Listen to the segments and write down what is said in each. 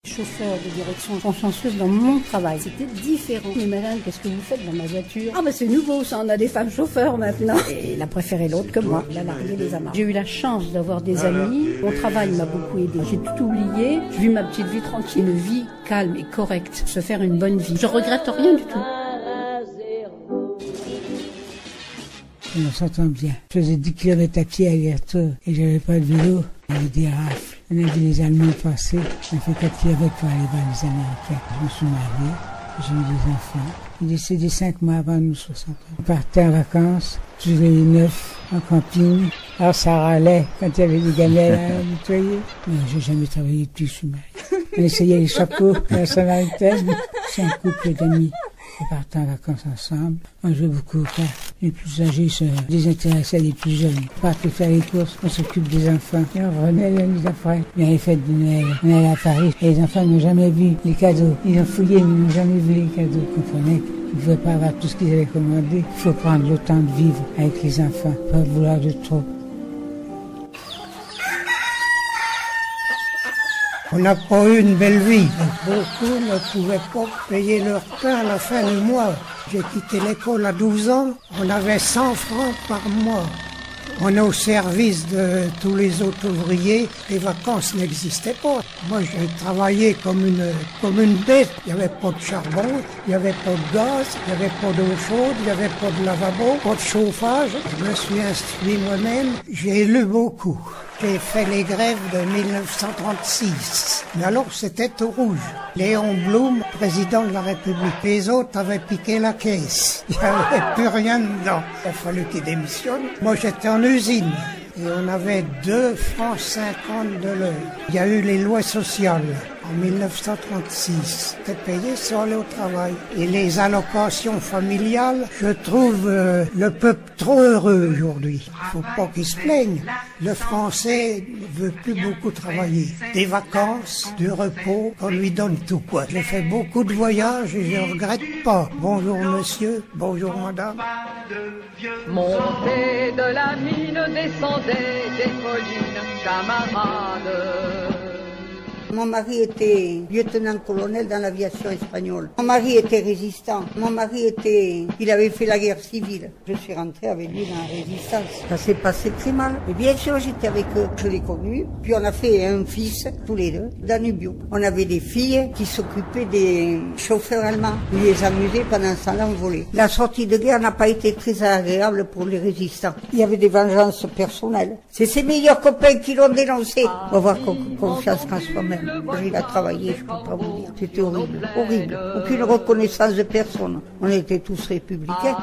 Chauffeur de direction consciencieuse dans mon travail, c'était différent. Mais madame, qu'est-ce que vous faites dans ma voiture? Ah c'est nouveau ça, on a des femmes chauffeurs maintenant. Et il a préféré l'autre que moi, il a largué les amarres. J'ai eu la chance d'avoir des amis, mon travail m'a beaucoup aidé. J'ai tout oublié, j'ai vu ma petite vie tranquille, une vie calme et correcte, se faire une bonne vie. Je regrette rien du tout. On s'entend bien. Je faisais 10 km à pied aller-retour et j'avais pas de vélo. Il y avait des rafles. On a vu les Allemands passer. On a fait 4 km pour aller voir les Américains. Je me suis marié. J'ai eu des enfants. Il est décédé 5 mois avant nous, 60 ans. On partait en vacances, tous les 9, en camping. Alors ça râlait quand il y avait des gamelles à nettoyer. Non, j'ai jamais travaillé depuis que je suis marié. On essayait les chapeaux à la Samaritaine. C'est un couple d'amis. On partait en vacances ensemble. On jouait beaucoup au parc. Les plus âgés se désintéressaient des plus jeunes. On partait faire les courses, on s'occupe des enfants. Et on revenait la nuit après. Il y a les fêtes de Noël. On allait à Paris. Et les enfants n'ont jamais vu les cadeaux. Ils ont fouillé, mais ils n'ont jamais vu les cadeaux. Vous comprenez? Ils ne pouvaient pas avoir tout ce qu'ils avaient commandé. Il faut prendre le temps de vivre avec les enfants. Pas vouloir de trop. On n'a pas eu une belle vie. Beaucoup ne pouvaient pas payer leur pain à la fin du mois. J'ai quitté l'école à 12 ans. On avait 100 francs par mois. On est au service de tous les autres ouvriers. Les vacances n'existaient pas. Moi, j'ai travaillé comme une bête. Il n'y avait pas de charbon, il n'y avait pas de gaz, il n'y avait pas d'eau chaude, il n'y avait pas de lavabo, pas de chauffage. Je me suis instruit moi-même. J'ai lu beaucoup. J'ai fait les grèves de 1936. Mais alors, c'était tout rouge. Léon Blum, président de la République. Les autres avaient piqué la caisse. Il n'y avait plus rien dedans. Il a fallu qu'ils démissionnent. Moi, j'étais en usine. Et on avait 2 francs 50 de l'heure. Il y a eu les lois sociales en 1936. C'était payé sans aller au travail. Et les allocations familiales, je trouve le peuple trop heureux aujourd'hui. Il faut pas qu'il se plaigne. Le Français ne veut plus beaucoup travailler. Des vacances, du repos, on lui donne tout quoi. J'ai fait beaucoup de voyages et je ne regrette pas. Bonjour monsieur, bonjour madame. Montez de la mine, descendez des collines, camarades. Mon mari était lieutenant-colonel dans l'aviation espagnole. Mon mari était résistant. Il avait fait la guerre civile. Je suis rentrée avec lui dans la résistance. Ça s'est passé très mal. Et bien sûr, j'étais avec eux. Je l'ai connu. Puis on a fait un fils, tous les deux, Danubio. On avait des filles qui s'occupaient des chauffeurs allemands. Ils les amusaient pendant ce temps-là, on volait. La sortie de guerre n'a pas été très agréable pour les résistants. Il y avait des vengeances personnelles. C'est ses meilleurs copains qui l'ont dénoncé. On va avoir confiance en soi-même. Il a travaillé, je ne peux pas vous dire. C'était horrible, horrible. Aucune reconnaissance de personne. On était tous républicains.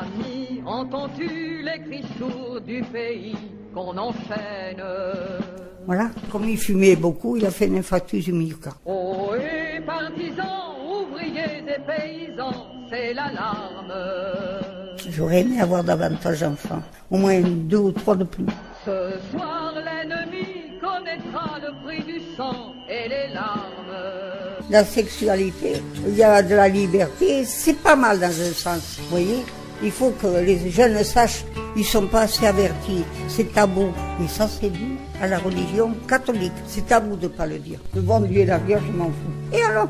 Entends-tu les cris sourds du pays qu'on enchaîne? Voilà. Comme il fumait beaucoup, il a fait une infarctus du myocarde. Oh, et partisans, ouvriers et paysans, c'est l'alarme. J'aurais aimé avoir davantage d'enfants. Au moins 2 ou 3 de plus. Ce soir, l'ennemi connaîtra le prix du sang et les larmes. La sexualité, il y a de la liberté, c'est pas mal dans un sens, vous voyez. Il faut que les jeunes sachent, ils sont pas assez avertis, c'est tabou. Et ça, c'est dû à la religion catholique. C'est tabou de pas le dire. Le bon Dieu et la Vierge, je m'en fous. Et alors,